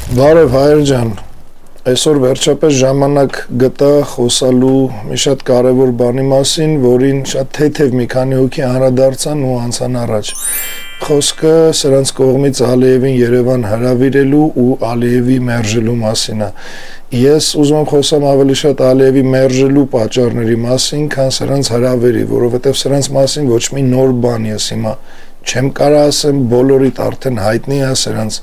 Բարև հայր ջան, այսօր վերջապես ժամանակ գտա խոսալու մի շատ կարևոր բանի մասին, որին շատ թեթև մի քանի հոգի անդրադարձան ու անցան առաջ։ Խոսքը սրանց կողմից Ալիևին Երևան հրավիրելու ու Ալիևի մերժելու մասին է։ Ես ուզում եմ խոսամ ավելի շատ Ալիևի մերժելու պատճառների մասին, քան սրանց հրավերի, որովհետև սրանց մասին ոչ մի նոր բան ես հիմա չեմ կարող ասեմ, բոլորիդ արդեն հայտնի է սրանց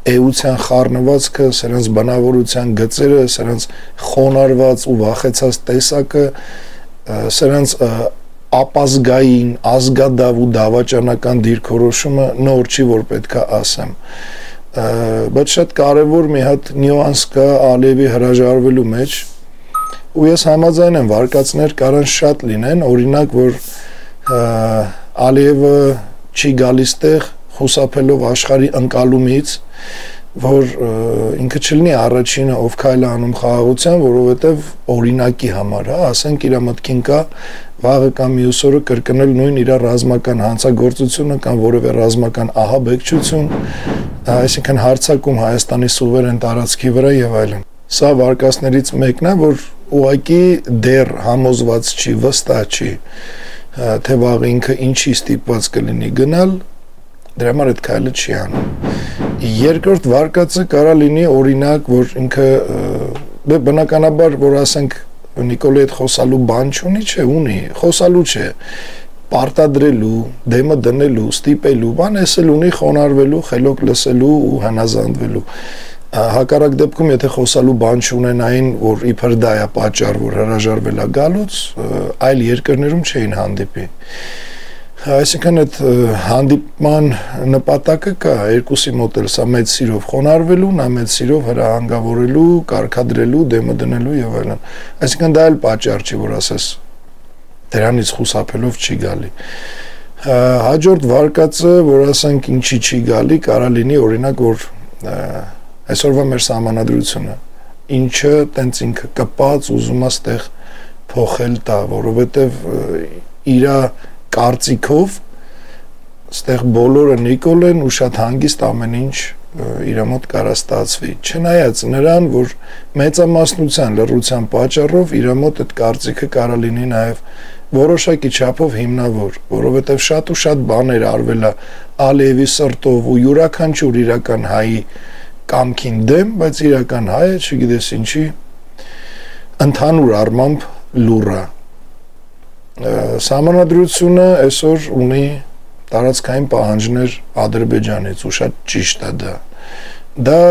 էության խառնվածքը, սրանց բնավորության գծերը, սրանց խոնարհված ու վախեցած տեսակը, սրանց ապազգային, ազգադավ ու դավաճանական դիրքորոշումը նոր չի, որ պետք է ասեմ։ Բայց շատ կարևոր մի հատ նյուանս կա Ալիևի հրաժարվելու մեջ, ու ես համաձայն եմ վարկածներ կարան շատ լինեն, օրինակ, որ Ալիևը չի գալիս տեղ խուսափելով աշխարհի ընկալումից, որ ինքը չլինի առաջինը, ով քայլ է անում խաղաղության, որովհետև օրինակի համար, ասենք իր մտքին կա վաղը կամ մյուս օրը կրկնել նույն իր ռազմական հանցագործությունը կամ որևէ ռազմական ահաբեկչություն, այսինքն հարձակում Հայաստանի սուվերեն տարածքի վրա եւ այլն։ Սա վարկածներից մեկն է, որ ուղղակի դեռ համոզված չի, վստահ չի, թե վաղը ինքը ինչի ստիպված կլինի գնալ, դրա համար այդ քայլը չի անում։ Երկրորդ վարկածը կարա լինի օրինակ, որ ինքը բնականաբար, որ ասենք Նիկոլի հետ խոսալու բան չունի, չէ, ունի, խոսալու չէ, պարտադրելու, դեմը դնելու, ստիպելու, բան էս էլ ունի խոնարհվելու, խելոք լսելու ու հնազանդվելու։ Հակառակ դեպքում, եթե խոսալու բան չունենային, որ իբր դա է պատճառ, որ հրաժարվել է գալուց, այլ երկրներում չէին հանդիպի։ Այսինքն այդ հանդիպման նպատակը կա երկուսի մոտ էլ, սա մեծ սիրով խոնարհվելու, նա մեծ սիրով հրահանգավորելու, կարգադրելու, դեմը դնելու եւ այլն։ Այսինքն դա էլ պատճառ չի, որ ասես դրանից խուսափելով չի գալի։ Հաջորդ վարկածը, որ ասենք ինչի չի գալի, կարա լինի օրինակ, որ այսօրվա մեր սահմանադրությունը, ինչը տենց ինքը կպած ուզում է ստեղ փոխել տա, որովհետեւ իր կարծիքով ստեղ բոլորը Նիկոլ են ու շատ հանգիստ ամեն ինչ իր մոտ կարա ստացվի, չնայած նրան, որ մեծամասնության լռության պատճառով իր մոտ այդ կարծիքը կարա լինի նաև որոշակի չափով հիմնավոր, որովհետև շատ ու շատ բաներ արվել է Ալիևի սրտով ու յուրաքանչյուր իրական հայի կամքին դեմ, բայց իրական հայը, չգիտես ինչի, ընդհանուր առմամբ լուռ է։ Սահմանադրությունը այսօր ունի տարածքային պահանջներ Ադրբեջանից ու շատ ճիշտ է դա։ Դա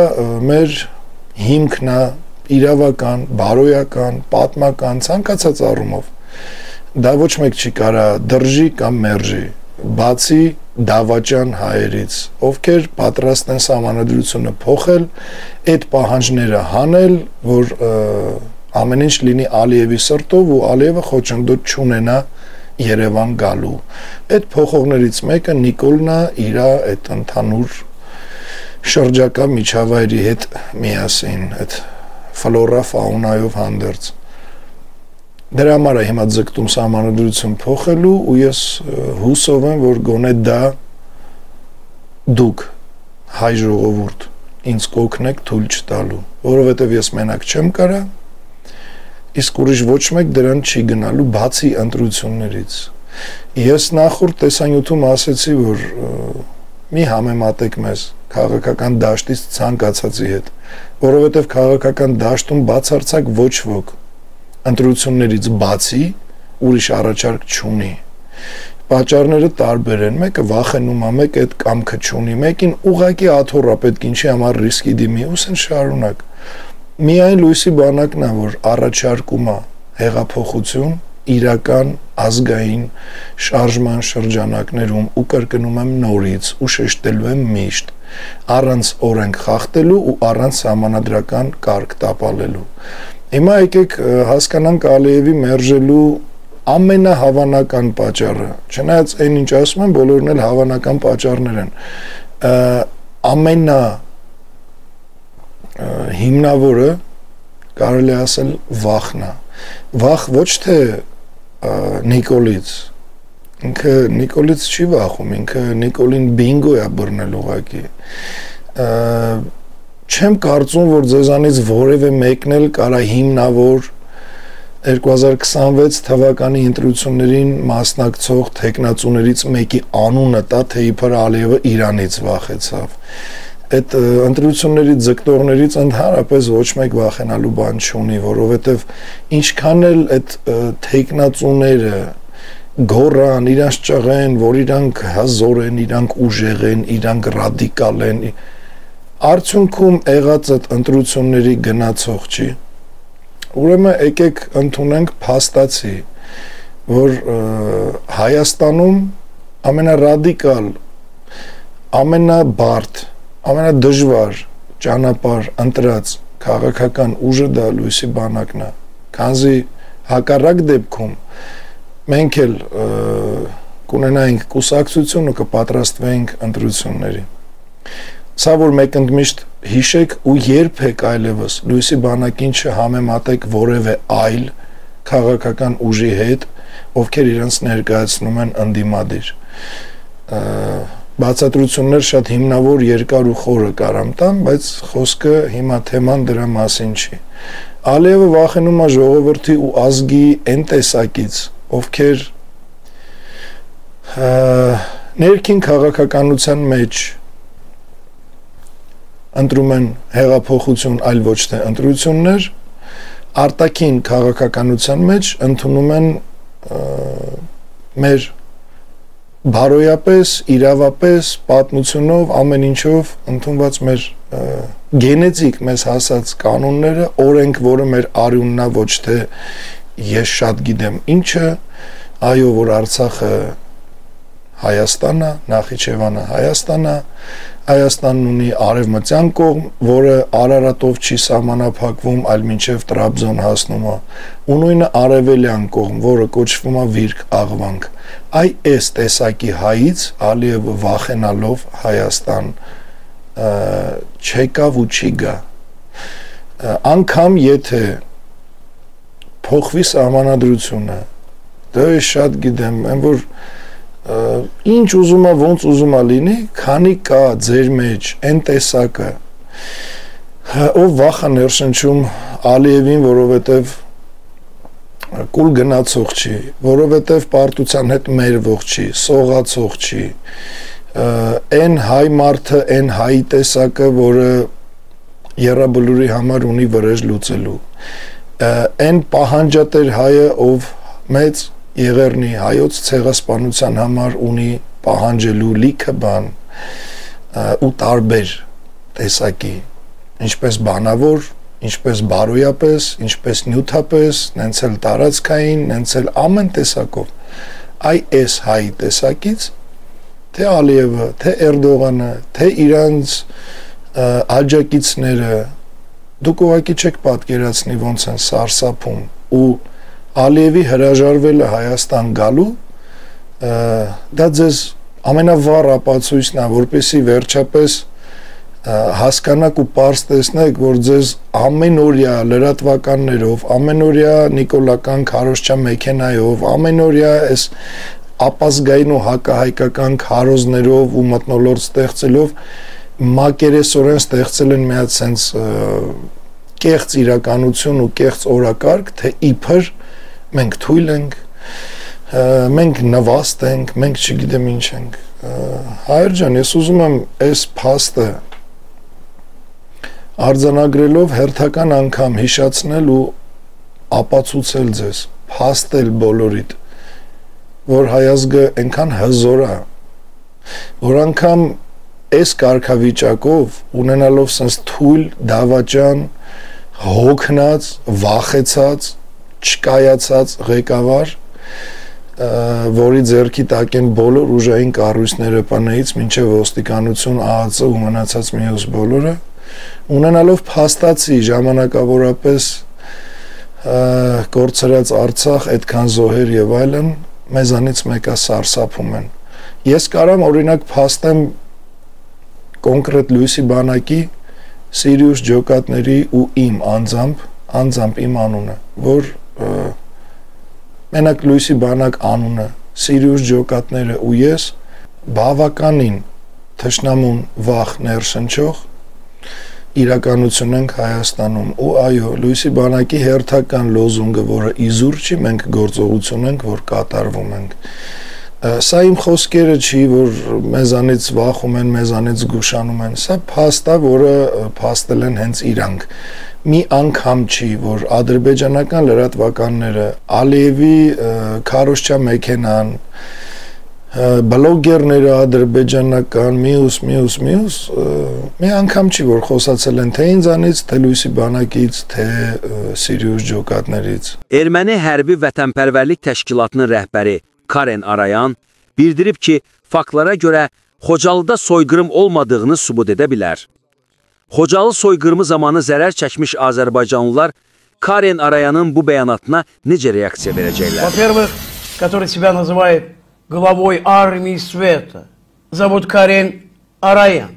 մեր հիմքն է իրավական, բարոյական, պատմական, ցանկացած առումով։ Դա ոչ մեկ չի կարա դրժի կամ մերժի, բացի դավաճան հայերից, ովքեր պատրաստ են սահմանադրությունը փոխել, այդ պահանջները հանել, որ ամեն ինչ լինի Ալիևի սրտով ու Ալիևը խոչընդոտ չունենա Երևան գալու։ Այդ փոխողներից մեկը Նիկոլն է իր այդ ընդհանուր շրջակա միջավայրի հետ միասին, այդ ֆլորա ֆաունայով հանդերձ։ Դրա համար է հիմա ձգտում սահմանադրություն փոխելու ու ես հուսով եմ, որ գոնե դա դուք հայ ժողովուրդ ինձ կօգնեք թույլ չտալու, որովհետև ես մենակ չեմ կարա, իսկ ուրիշ ոչ մեկ դրան չի գնալու բացի ընտրություններից։ Ես նախորդ տեսանյութում ասեցի, որ մի համեմատեք մեզ քաղաքական դաշտից ցանկացածի հետ, որովհետև քաղաքական դաշտում բացարձակ ոչ ոք ընտրություններից բացի ուրիշ առաջարկ չունի։ Պատճառները տարբեր են, մեկը վախենում է, մեկը այդ կամքը չունի, մեկին ուղղակի աթոռ է պետք ինչի համար ռիսկի դիմի, ուսեն շարունակ։ Միայն լույսի բանակն է, որ առաջարկում է հեղափոխություն իրական ազգային շարժման շրջանակներում ու կրկնում եմ նորից ու շեշտելու եմ միշտ, առանց օրենք խախտելու ու առանց սահմանադրական կարգ տապալելու։ Հիմա եկեք հասկանանք Ալիևի մերժելու ամենահավանական պատճառը, չնայած այն ինչ ասում են, բոլորն էլ հավանական պատճառներ են, ամենա հիմնավորը կարելի ասել վախն է, վախ ոչ թե Նիկոլից, ինքը Նիկոլից չի վախում, ինքը Նիկոլին բինգո է բռնել ուղղակի, չեմ կարծում, որ ձեզանից որևէ մեկն էլ կարա հիմնավոր 2026 թվականի ընտրություններին մասնակցող տեխնացուներից մեկի անունը տա, թե իբր Ալիևը Իրանից վախեցավ։ Այդ ընտրությունների ձգտողներից ընդհանրապես ոչ մեկ վախենալու բան չունի, որովհետև ինչքան էլ այդ տեխնացուները գորան, իրանք ճղեն, որ իրանք հազոր են, իրանք ուժեղ են, իրանք ռադիկալ են, արդյունքում եղած այդ ընտրությունների գնացող չի։ Ուրեմն եկեք ընդունենք փաստացի, որ Հայաստանում ամենառադիկալ, ամենաբարդ, ամենադժվար ճանապարհ ընտրած քաղաքական ուժը դա լույսի բանակն է, քանզի հակառակ դեպքում մենք էլ կունենայինք կուսակցություն ու կպատրաստվենք ընտրությունների։ Սա որ մեկ ընդմիշտ հիշեք ու երբեք այլևս լույսի բանակին չհամեմատեք որևէ այլ քաղաքական ուժի հետ, ովքեր իրենց ներկայացնում են ընդդիմադիր։ Բացատրություններ շատ հիմնավոր, երկար ու խորը կարամ տամ, բայց խոսքը հիմա թեման դրա մասին չի։ Ալիևը վախենում է ժողովրդի ու ազգի այն տեսակից, ովքեր ներքին քաղաքականության մեջ ընտրում են հեղափոխություն, այլ ոչ թե ընտրություններ, արտաքին քաղաքականության մեջ ընդունում են մեր բարոյապես, իրավապես, պատմությունով, ամեն ինչով ընդունված մեր գենետիկ մեզ հասած կանոնները, օրենք, որը մեր արյունն է, ոչ թե ես շատ գիտեմ ինչը, այո, որ Արցախը Հայաստանն է, Նախիջևանը Հայաստանն է, Հայաստանն ունի արևմտյան կողմ, որը Արարատով չի սահմանափակվում, այլ մինչև Տրաբզոն հասնում է, ու նույնը արևելյան կողմ, որը կոչվում է Վիրք Աղվանք։ Այ այս տեսակի հայից Ալիևը վախենալով Հայաստան չեկավ ու չի գա։ Անգամ եթե փոխվի սահմանադրությունը, դա շատ գիտեմ, այն որ ինչ ուզում է, ոնց ուզում է լինի, քանի կա ձեր մեջ այն տեսակը, ով վախ է ներշնչում Ալիևին, որովհետև կուլ գնացող չի, որովհետև պարտության հետ մերվող չի, սողացող չի, այն հայ մարդը, այն հայի տեսակը, որը եռաբլուրի համար ունի վրեժ լուծելու, այն պահանջատեր հայը, ով մեծ Եղեռնի հայոց ցեղասպանության համար ունի պահանջելու լիքը բան ու տարբեր տեսակի, ինչպես բանավոր, ինչպես բարոյապես, ինչպես նյութապես, նենց էլ տարածքային, նենց էլ ամեն տեսակով։ Այ այս հայի տեսակից թե Ալիևը, թե Էրդողանը, թե իրանց աջակիցները դուք ուղղակի չեք պատկերացնի ոնց են սարսափում ու Ալիևի հրաժարվելը Հայաստան գալու դա ձեզ ամենավառ ապացույցն է, որպեսզի վերջապես հասկանաք ու պարզ տեսնեք, որ ձեզ ամենօրյա լրատվականներով, ամենօրյա նիկոլական քարոզչա մեքենայով, ամենօրյա այս ապազգային ու հակահայկական քարոզներով ու մթնոլորտ ստեղծելով մակերեսորեն ստեղծել են մի հատ sense կեղծ իրականություն ու կեղծ օրակարգ, թե իբր մենք թույլ ենք, մենք նվաստ ենք, մենք չգիտեմ ինչ ենք։ Հայր ջան, ես ուզում եմ այս փաստը արձանագրելով հերթական անգամ հիշացնել ու ապացուցել ձեզ, փաստել բոլորիդ, որ հայազգը այնքան հզոր է, որ անգամ այս կարգավիճակով ունենալով sense թույլ, դավաճան, հոգնած, վախեցած, չկայացած ղեկավար, որի ձեռքի տակ են բոլոր ուժային կառույցները ՊՆ-ից մինչև ոստիկանություն, ԱԱԾ ու մնացած մյուս բոլորը, ունենալով փաստացի ժամանակավորապես կորցրած Արցախ, այդքան զոհեր եւ այլն, մեզանից մեկը սարսափում են։ Ես կարամ օրինակ փաստեմ կոնկրետ լույսի բանակի Սիրիուս ջոկատների ու իմ անձամբ իմ անունը, որ մենակ լույսի բանակ անունը, Սիրիուս ջոկատները ու ես բավականին թշնամուն վախ ներշնչող իրականություն ենք Հայաստանում ու այո լույսի բանակի հերթական լոզունգը որը իզուր չի մենք գործողություն ենք որ կատարվում ենք սա իմ խոսքերը չի որ մեզանից վախում են մեզանից զգուշանում են սա փաստ է որը փաստել են հենց իրանք մի անգամ չի որ ադրբեջանական լրատվականները Ալիևի քարոշչա մեքենան բլոգերները ադրբեջանական միուս մի անգամ չի որ խոսացել են թե ինձանից թե լույսի բանակից թե Սիրիուս ջոկատներից Erməni hərbi vətənpərvərlik təşkilatının rəhbəri Karen Arayan bildirib ki, faktlara görə Xocalıda soyqırım olmadığını sübut edə bilər. Xocalı soyqırımı zamanı zərər çəkmiş Azərbaycanlılar Karen Arayanın bu bəyanatına necə reaksiya verəcəklər? Во-первых, который себя называет главой армии света, зовут Карен Arayan.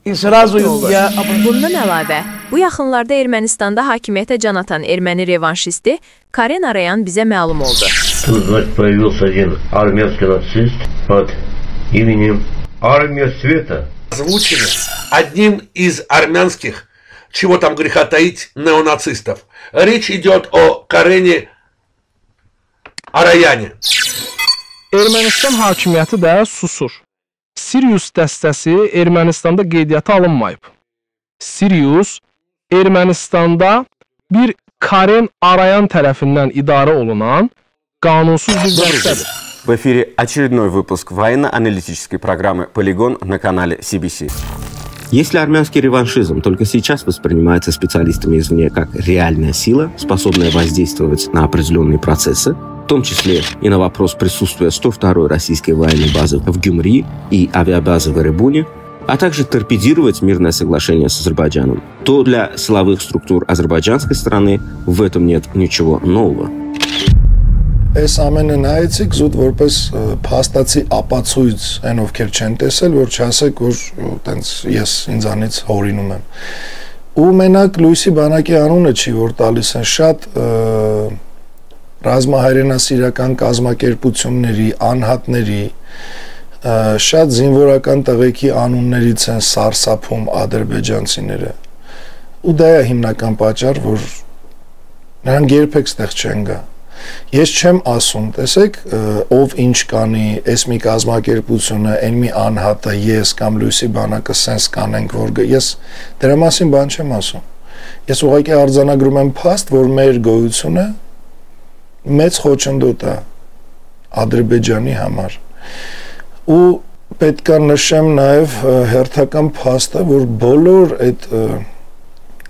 И сразу я... Bundan əlavə, bu yaxınlarda Ermənistanda hakimiyyətə can atan erməni revanşisti Karen Arayan bizə məlum oldu. Тут, значит, появился один армянский нацист под именем Армия Света. Озвучено одним из армянских, чего там греха таить, неонацистов. Речь идет о Карене Arayani. Ermənistan hakimiyyəti də susur. Sirius dəstəsi Ermənistanda qeydiyyata alınmayıb. Sirius Ermənistanda bir Karen Arayan tərəfindən idarə olunan qanunsuz bir dəstədir. В эфире очередной выпуск военно-аналитической программы «Полигон» на канале CBC. Если армянский реваншизм только сейчас воспринимается специалистами извне как реальная сила, способная воздействовать на определенные процессы, в том числе и на вопрос присутствия 102-й российской военной базы в Гюмри и авиабазы в Эребуне, а также торпедировать мирное соглашение с Азербайджаном, то для силовых структур азербайджанской стороны в этом нет ничего нового. Այս ամենը նայեցիք զուտ որպես փաստացի ապացույց այն ովքեր չեն տեսել որ չասեք որ տենց ես ինձանից հորինում եմ ու մենակ լույսի բանակի անունը չի որ տալիս են շատ ռազմահայրենասիրական կազմակերպությունների անհատների շատ զինվորական տղեկի անուններից են սարսափում ադրբեջանցիները ու դա է հիմնական պատճառ որ նրանք երբեք ստեղ չեն գա Ես չեմ ասում, տեսեք, ով ինչ կանի, այս մի կազմակերպությունը, այն մի անհատը, ես կամ լույսի բանակը սենց կանենք, որ ես դրա մասին բան չեմ ասում։ Ես ուղղակի արձանագրում եմ փաստ, որ մեր գոյությունը մեծ խոչընդոտ է Ադրբեջանի համար։ Ու պետք է նշեմ նաև հերթական փաստը, որ բոլոր այդ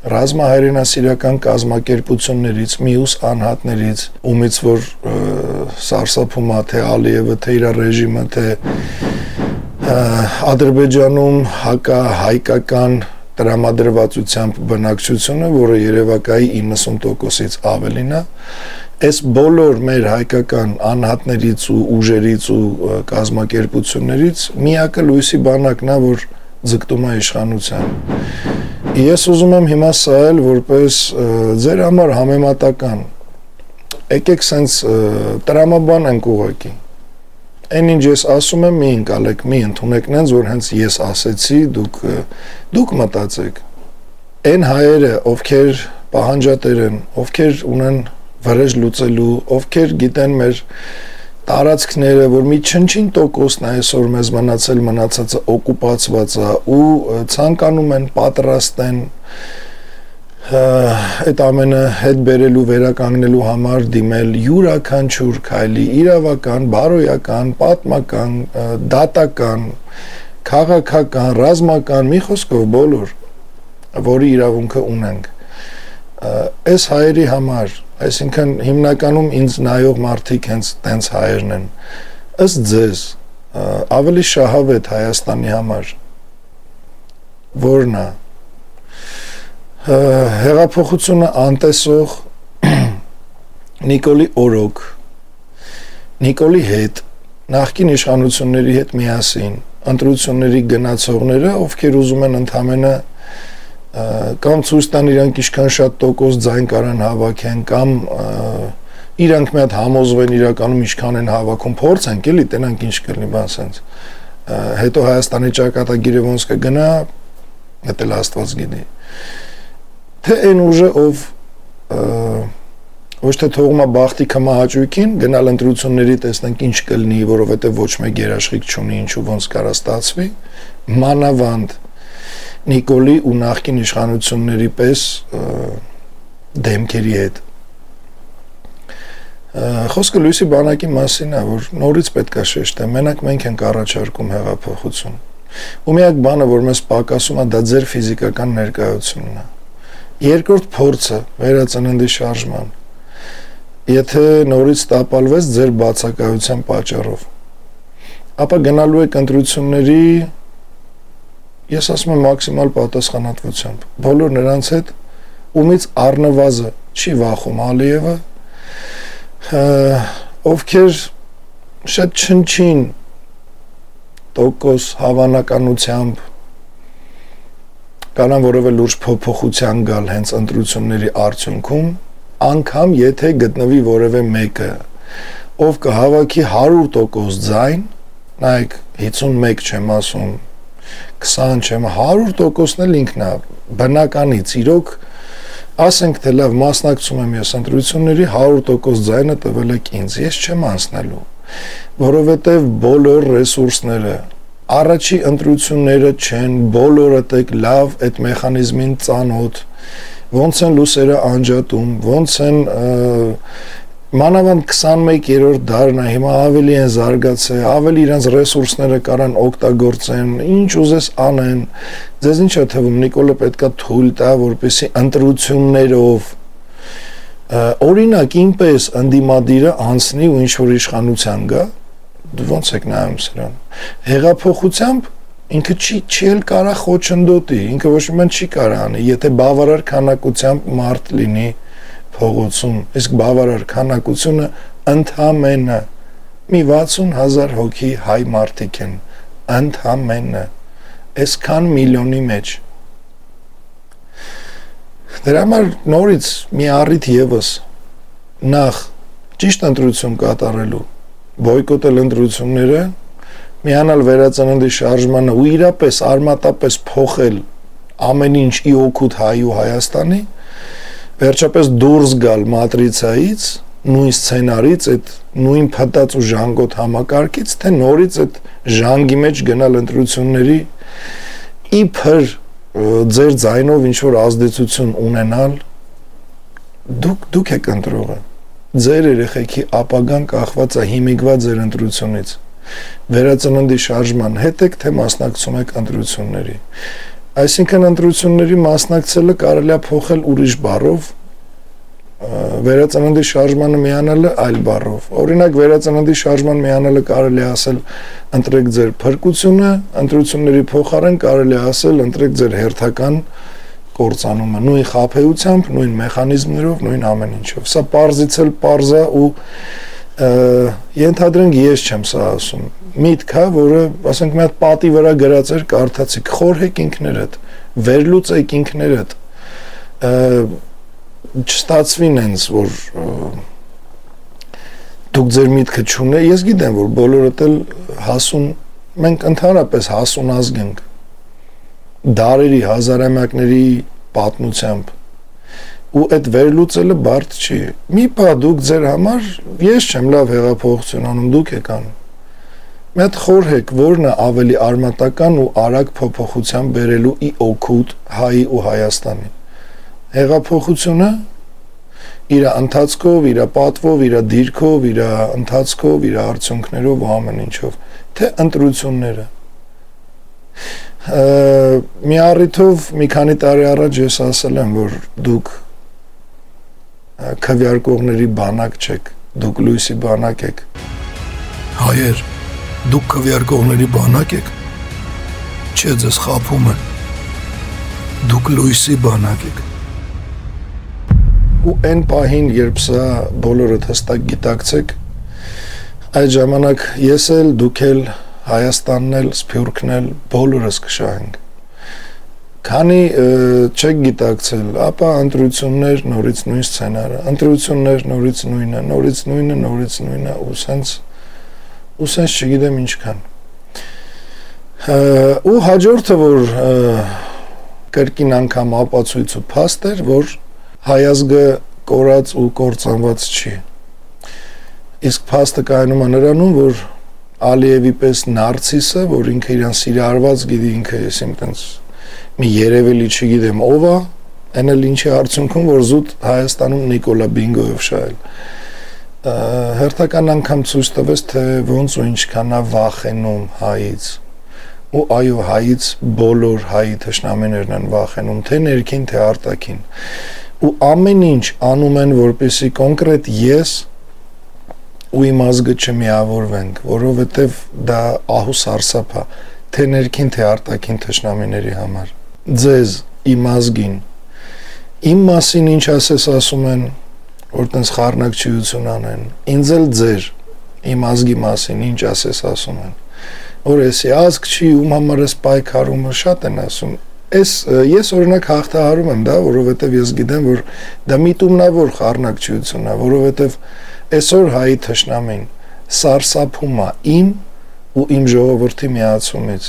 ռազմահայրենասիրական կազմակերպություններից, մյուս անհատներից, ումից որ սարսափում է թե Ալիևը, թե իր ռեժիմը, թե Ադրբեջանում հայկական տրամադրվածությամբ բնակչությունը, որը երևակայի 90%-ից ավելին է, այս բոլոր մեր հայկական անհատներից ու ուժերից ու կազմակերպություններից միակը լույսի բանակն է, որ ձգտում է իշխանության։ Ես ուզում եմ հիմա սա էլ որպես ձեր համար համեմատական եկեք սենց տրամաբան ենք ուղղակի այն ինչ ես ասում եմ մի ընկալեք մի ընդունեք նենց որ հենց ես ասեցի դուք մտածեք այն հայերը ովքեր պահանջատեր են ովքեր ունեն վրեժ լուծելու ովքեր գիտեն մեր տարածքները, որ մի չնչին տոկոսն է այսօր մեզ մնացել մնացածը օկուպացված է ու ցանկանում են պատրաստ են այդ ամենը հետ բերելու վերականգնելու համար դիմել յուրաքանչյուր քայլի իրավական, բարոյական, պատմական, դատական, քաղաքական, ռազմական, մի խոսքով բոլոր, որի իրավունքը ունենք։ Այս հայերի համար Այսինքն հիմնականում ինձ նայող մարդիկ հենց տենց հայերն են ըստ ձեզ ավելի շահավետ Հայաստանի համար որն է հեղափոխությունը անտեսող Նիկոլի օրոք Նիկոլի հետ նախկին իշխանությունների հետ միասին ընտրությունների գնացողները ովքեր ուզում են ընդհանրապես կամ ցույց տան իրանք ինչքան շատ տոկոս ձայն կարան հավաքեն կամ իրանք մի հատ համոզվեն իրականում ինչքան են հավաքում փորձենք էլի տենանք ինչ կլինի բան sense հետո Հայաստանի ճակատագիրը ոնց կգնա դա Աստված գիտի։ Թե այն ուժը ով ոչ թե թողումա բախտի կմահաճույքին, գնալ ընտրությունների տեսնենք ինչ կլինի, որովհետև ոչ մեկ երաշխիք չունի, ինչու ոնց կարա ստացվի, մանավանդ Նիկոլի ու նախկին իշխանությունների պես դեմքերի հետ։ Խոսքը լույսի բանակի մասին է, որ նորից պետք է շեշտել, մենակ մենք ենք առաջարկում հեղափոխություն։ Ու միակ բանը, որ մեզ պակասում է, դա ձեր ֆիզիկական ներկայությունն է։ Երկրորդ փորձը վերածննդի շարժման։ Եթե նորից տապալվեց ձեր բացակայության պատճառով, ապա գնալու եք ընտրությունների, ես ասում եմ մաքսիմալ պատասխանատվությամբ, բոլոր նրանց հետ, ումից առնվազը չի վախում Ալիևը, ովքեր շատ չնչին տոկոս հավանականությամբ կարան որևէ լուրջ փոփոխության գալ հենց ընտրությունների արդյունքում, անգամ եթե գտնվի որևէ մեկը, ով կհավաքի 100% ձայն, նայեք 51 չեմ ասում, 20 չեմ, 100%-ն էլ ինքն է, բնականից, իրոք, ասենք թե լավ մասնակցում եմ ես ընտրությունների 100% ձայնը տվել եք ինձ, ես չեմ անցնելու, որովհետև բոլոր ռեսուրսները, առաջի ընտրությունները չեն, բոլորը տեք լավ այդ մեխանիզմին ծանոթ, ոնց են լուսերը անջատում, ոնց են մանավանդ 21-րդ դարն է, հիմա ավելի են զարգացել, ավելի իրենց ռեսուրսները կարան օգտագործեն, ինչ ուզես անեն, ձեզ ինչ է թվում, Նիկոլը պետքա թույլ տա, որպեսզի ընտրություններով օրինակ ինպես ընդդիմադիրը անցնի ու ինչ որ իշխանության գա, դու ոնց եք նայում սրան, հեղափոխությամբ ինքը չի էլ կարա խոչընդոտի, ինքը ոչ մի բան չի կարա անի, եթե բավարար քանակությամբ մարդ լինի փողոցում, իսկ բավարար քանակությունը ընդամենը մի 60,000 հոգի հայ մարդիկ են, ընդամենը, այսքան միլիոնի մեջ։ Դրա համար նորից մի առիթ ևս, նախ ճիշտ ընտրություն կատարելու, բոյկոտել ընտրությունները, միանալ վերածննդի շարժմանը ու իրապես արմատապես փոխել ամեն ինչ ի օգուտ հայ ու Հայաստանի, վերջապես դուրս գալ մատրիցայից, նույն սցենարից, այդ նույն փտած ու ժանգոտ համակարգից, թե նորից այդ ժանգի մեջ գնալ ընտրությունների իբր ձեր ձայնով ինչ որ ազդեցություն ունենալ, դուք եք ընտրողը, ձեր երեխեքի ապագան կախված է հիմիկված ձեր ընտրությունից, վերածննդի շարժման հետ եք, թե մասնակցում եք ընտրությունների, այսինքն ընտրությունների մասնակցելը կարելի է փոխել ուրիշ բառով, վերածննդի շարժմանը միանալը այլ բառով, օրինակ վերածննդի շարժման միանալը կարելի է ասել ընտրեք ձեր փրկությունը, ընտրությունների փոխարեն կարելի է ասել ընտրեք ձեր հերթական կործանումը, նույն խաբեությամբ, նույն մեխանիզմներով, նույն ամեն ինչով, սա պարզից էլ պարզ է ու ենթադրենք ես չեմ սա ասում, միտք է, որը ասենք մի հատ պատի վրա գրած էր կարդացիք, խորհեք ինքներդ, վերլուծեք ինքներդ, չստացվի նենց, որ դուք ձեր միտքը չունեք, ես գիտեմ, որ բոլորդ էլ հասուն, մենք ընդհանրապես հասուն ազգ ենք, դարերի, հազարամյակների պատմությամբ, ու այդ վերլուծելը բարդ չի, մի պա դուք ձեր համար, ես չեմ լավ հեղափոխություն անում, դուք եք անում, մի հատ խորհեք, որն է ավելի արմատական ու արագ փոփոխության բերելու ի օգուտ հայի ու Հայաստանի, հեղափոխությունը իր ընթացքով, իր պատվով, իր դիրքով, իր ընթացքով, իր արդյունքներով ու ամեն ինչով, թե ընտրությունները, մի առիթով մի քանի տարի առաջ ես ասել եմ, որ դուք քվեարկողների բանակ չեք, դուք լույսի բանակ եք։ Հայեր, դուք քվեարկողների բանակ եք։ Չէ, ձեզ խաբում են։ Դուք լույսի բանակ եք։ Ու այն պահին, երբ սա բոլորդ հստակ գիտակցեք, այդ ժամանակ ես էլ, դուք էլ, Հայաստանն էլ, Սփյուռքն էլ, բոլորս կշահենք։ Քանի չեք գիտակցել, ապա ընտրություններ նորից նույն սցենարը, ընտրություններ նորից նույնը, ու սենց չգիտեմ ինչքան։ Ու հաջորդը, որ կրկին անգամ ապացույց ու փաստ էր, որ հայազգը կորած ու կործանված չի։ Իսկ փաստը կայանում է նրանում, որ Ալիևի պես նարցիսը, որ ինքը իրան սիրարված գիտի, ինքը ես իմ տենց մի երևելի չգիտեմ ով է, այն էլ ինչի արդյունքում, որ զուտ Հայաստանում Նիկոլա Բինգոյով շահել։ Հերթական անգամ ցույց տվեց, թե ոնց ու ինչքան է վախենում հայից։ Ու այո, հայից բոլոր հայի թշնամիներն են վախենում, թե ներքին, թե արտաքին։ Ու ամեն ինչ անում են, որպեսզի կոնկրետ ես ու իմ ազգը չմիավորվենք, որովհետև դա ահու սարսափ է, թե ներքին, թե արտաքին թշնամիների համար։ Ձեզ, իմ ազգին, իմ մասին ինչ ասես ասում են, որ տենց խառնակցություն անեն, ինձ էլ ձեր, իմ ազգի մասին ինչ ասես ասում են, որ էսի ազգ չի, ում համար ես պայքարումը շատ են ասում, ես օրինակ հաղթահարում եմ դա, որովհետև ես գիտեմ, որ դա միտումնավոր խառնակցություն է, որովհետև այսօր հայի թշնամին սարսափում է իմ ու իմ ժողովրդի միացումից։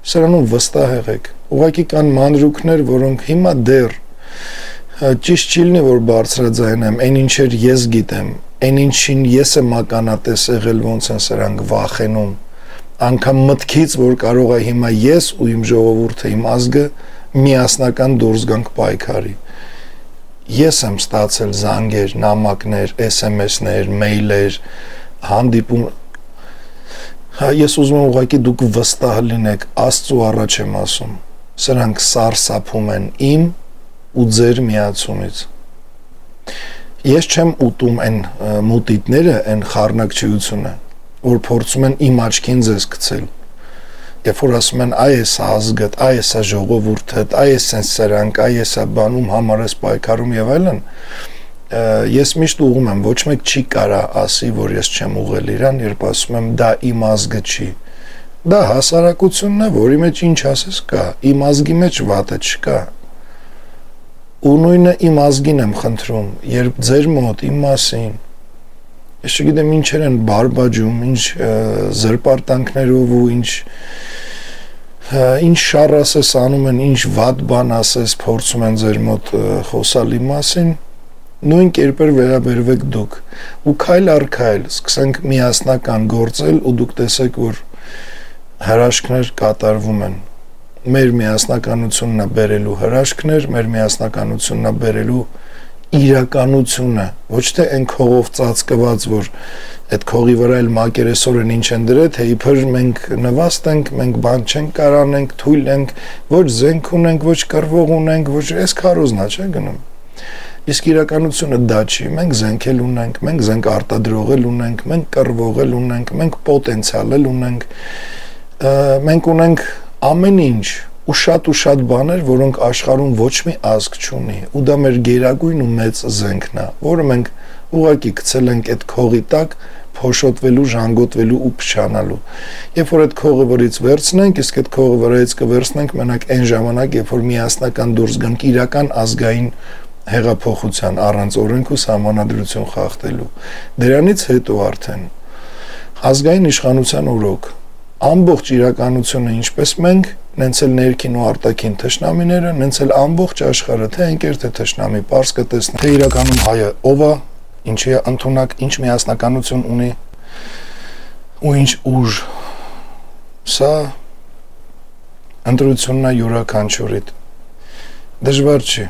Սրանում վստահ եղեք, ուղղակի կան մանրուքներ, որոնք հիմա դեռ ճիշտ չի լինի, որ բարձրաձայնեմ, այն ինչեր ես գիտեմ, այն ինչին ես եմ ականատես եղել, ոնց են սրանք վախենում, անգամ մտքից, որ կարող է հիմա ես ու իմ ժողովուրդը, իմ ազգը միասնական դուրս գանք պայքարի։ Ես եմ ստացել զանգեր, նամակներ, SMS-ներ, մեյլեր, հանդիպում։ Ես ուզում եմ ուղղակի դուք վստահ լինեք, Աստծու առաջ եմ ասում։ Սրանք սարսափում են իմ ու ձեր միացումից։ Ես չեմ ուտում այն մուտիտները, այն խառնակցությունը, որ փորձում են իմ աչքին ձեզ գցել։ Երբ որ ասում են այ էս ազգդ, այ էս ժողովուրդդ, այ էս սրանք, այ էս բանում համար ես պայքարում եւ այլն, ես միշտ ուղում եմ, ոչ մեկ չի կարա ասի, որ ես չեմ ուղղել իրան, երբ ասում եմ դա իմ ազգը չի։ Դա հասարակությունն է, որի մեջ ինչ ասես կա, իմ ազգի մեջ վատը չկա։ Ու նույնը իմ ազգին եմ խնդրում, երբ ձեր մոտ իմ մասին ես չգիտեմ ինչեր են բարբաջում, ինչ զրպարտանքներով ու ինչ շառ ասես անում են, ինչ վատ բան ասես փորձում են ձեր մոտ խոսալի մասին, նույն կերպեր վերաբերվեք դուք ու քայլ առ քայլ սկսենք միասնական գործել ու դուք տեսեք, որ հրաշքներ կատարվում են։ Մեր միասնականությունն է բերելու հրաշքներ, մեր միասնականությունն է բերելու իրականությունը, ոչ թե այն քողով ծածկված, որ այդ քողի վրա էլ մակերեսորեն ինչ են դրել, թե իբր մենք նվաստ ենք, մենք բան չենք կարանենք, թույլ ենք, ոչ զենք ունենք, ոչ կռվող ունենք, ոչ այս քարոզնա չէ գնում։ Իսկ իրականությունը դա չի, մենք զենքել ունենք, մենք զենք արտադրողել ունենք, մենք կռվողել ունենք, մենք պոտենցիալ ունենք, մենք ունենք ամեն ինչ ու շատ բաներ, որոնք աշխարհում ոչ մի ազգ չունի, ու դա մեր գերագույն ու մեծ զենքն է, որը մենք ուղղակի գցել ենք այդ քողի տակ, փոշոտվելու, ժանգոտվելու ու փչանալու։ Երբ որ այդ քողը վրից վերցնենք, իսկ այդ քողը վրայից կվերցնենք մենակ այն ժամանակ, երբ որ միասնական դուրս գանք իրական ազգային հեղափոխության առանց օրենք ու սահմանադրություն խախտելու։ Դրանից հետո արդեն ազգային իշխանության օրոք ամբողջ իրականությունը ինչպես մենք, նենց էլ ներքին ու արտաքին թշնամիները, նենց էլ ամբողջ աշխարհը, թե ընկեր, թե թշնամի, պարզ կտեսնի, թե իրականում հայը ով է, ինչի է ընդունակ, ինչ միասնականություն ունի ու ինչ ուժ։ Սա ընտրությունն է յուրաքանչյուրիդ։ Դժվար չի,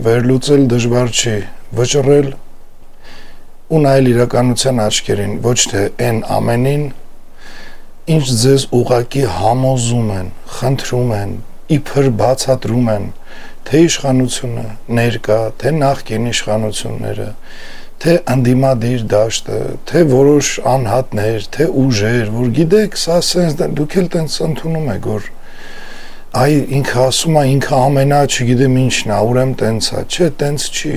վերլուծել դժվար չի, վճռել ու նայել իրականության աչքերին, ոչ թե այն ամենին, ինչ ձեզ ուղակի համոզում են, խնդրում են, իբր բացատրում են, թե իշխանությունը ներկա, թե նախկին իշխանությունները, թե անդիմադիր դաշտը, թե որոշ անհատներ, թե ուժեր, որ գիտեք, սա սենց դուք էլ տենց ընդունում եք, որ այ ինքը ասում է, ինքը ամենա, չգիտեմ ինչն է, ուրեմն տենց է, չէ, տենց չի։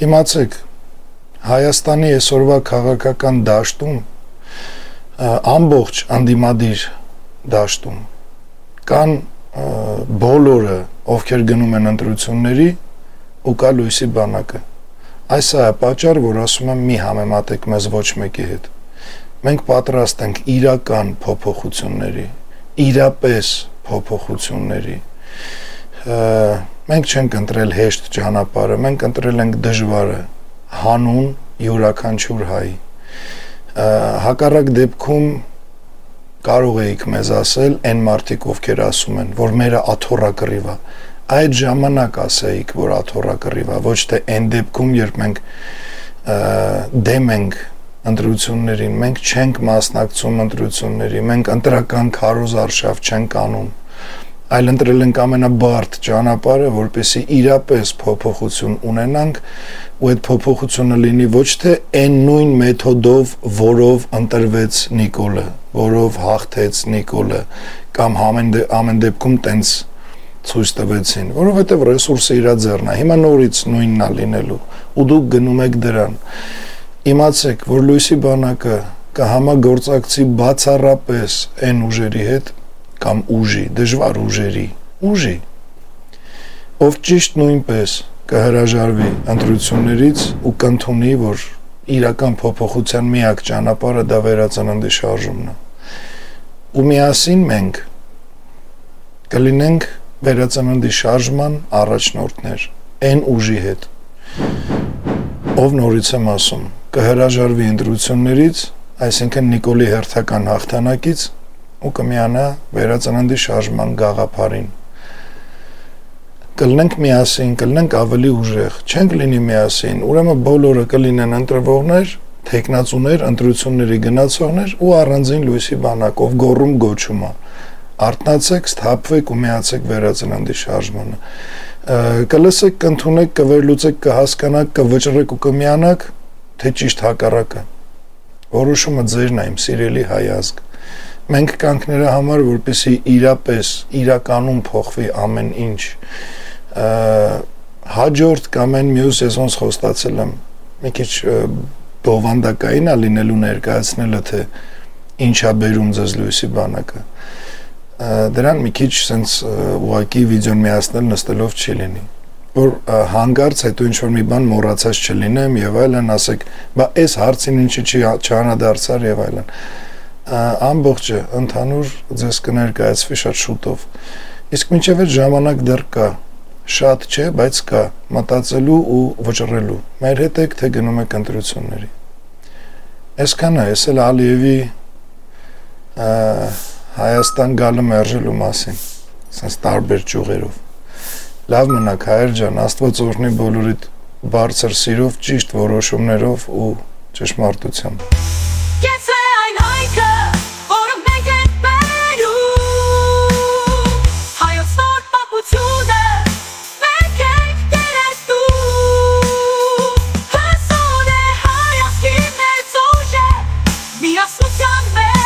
Իմացեք, Հայաստանի այսօրվա քաղաքական դաշտում ամբողջ անդիմադիր դաշտում կան բոլորը, ովքեր գնում են ընտրությունների ու կա լույսի բանակը։ Այս է պատճառը, որ ասում եմ մի համեմատեք մեզ ոչ մեկի հետ։ Մենք պատրաստ ենք իրական փոփոխությունների, իրապես փոփոխությունների։ Մենք չենք ընտրել հեշտ ճանապարհը, մենք ընտրել ենք դժվարը, հանուն յուրաքանչյուր հայ։ Հակառակ դեպքում կարող էիք մեզ ասել այն մարդիկ, ովքեր ասում են, որ մերը աթոռակռիվ է, այդ ժամանակ ասեիք, որ աթոռակռիվ է, ոչ թե այն դեպքում, երբ մենք դեմ ենք ընտրություններին, մենք չենք մասնակցում ընտրությունների, մենք ընտրական քարոզարշավ չենք անում, այլ ընտրել ենք ամենաբարդ ճանապարհը, որպեսզի իրապես փոփոխություն ունենանք, ու այդ փոփոխությունը լինի ոչ թե այն նույն մեթոդով, որով ընտրվեց Նիկոլը, որով հաղթեց Նիկոլը, կամ ամեն դեպքում տենց ցույց տվեցին, որովհետև ռեսուրսը իր ձեռն է, հիմա նորից նույնն է լինելու, ու դուք գնում եք դրան։ Իմացեք, որ լույսի բանակը կհամագործակցի բացառապես այն ուժերի հետ, կամ ուժի, դժվար ուժի, ով ճիշտ նույնպես կհրաժարվի ընտրություններից ու կընդունի, որ իրական փոփոխության միակ ճանապարհը դա վերածննդի շարժումն է։ Ու միասին մենք կլինենք վերածննդի շարժման առաջնորդներ, այն ուժի հետ, ով նորից եմ ասում, կհրաժարվի ընտրություններից, այսինքն Նիկոլի հերթական հաղթանակից ու կմիանա վերածննդի շարժման գաղափարին։ Կլինենք միասին, կլինենք ավելի ուժեղ, չենք լինի միասին, ուրեմն բոլորը կլինեն ընտրվողներ, թեկնածուներ, ընտրությունների գնացողներ ու առանձին լույսի բանակ, ով գոռում գոչում է։ Արթնացեք, սթափվեք ու միացեք վերածննդի շարժմանը։ Կլսեք, կընդունեք, կվերլուծեք, կհասկանաք, կվճռեք ու կմիանաք, թե ճիշտ հակառակը։ Որոշումը ձերն է, իմ սիրելի հայ ազգ։ Մենք կանք նրա համար, որպեսզի իրապես, իրականում փոխվի ամեն ինչ։ Հաջորդ կամ այն մյուս ես ոնց խոստացել եմ, մի քիչ բովանդակային է լինելու ներկայացնելը, թե ինչա բերում ձեզ լույսի բանակը։ Դրան մի քիչ սենց ուղղակի վիդեոն միացնել նստելով չի լինի, որ հանգարց հետո ինչ-որ մի բան մոռացած չլինեմ եւ այլն, ասեք, բա այս հարցին ինչի չանադարձար եւ այլն։ Ամբողջը ընդհանուր ձեզ կներկայացվի շատ շուտով։ Իսկ մինչև այդ ժամանակ դեռ կա, շատ չէ, բայց կա մտածելու ու վճռելու։ Մեր հետ եք, թե գնում եք ընտրությունների։ Այսքանը, ես էլ Ալիևի Հայաստան գալը մերժելու մասին, ասես տարբեր ճյուղերով։ Լավ մնաք հայեր ջան, Աստված օրհնի բոլորիդ բարձր սիրով, ճիշտ որոշումներով ու ճշմարտությամբ։ Be a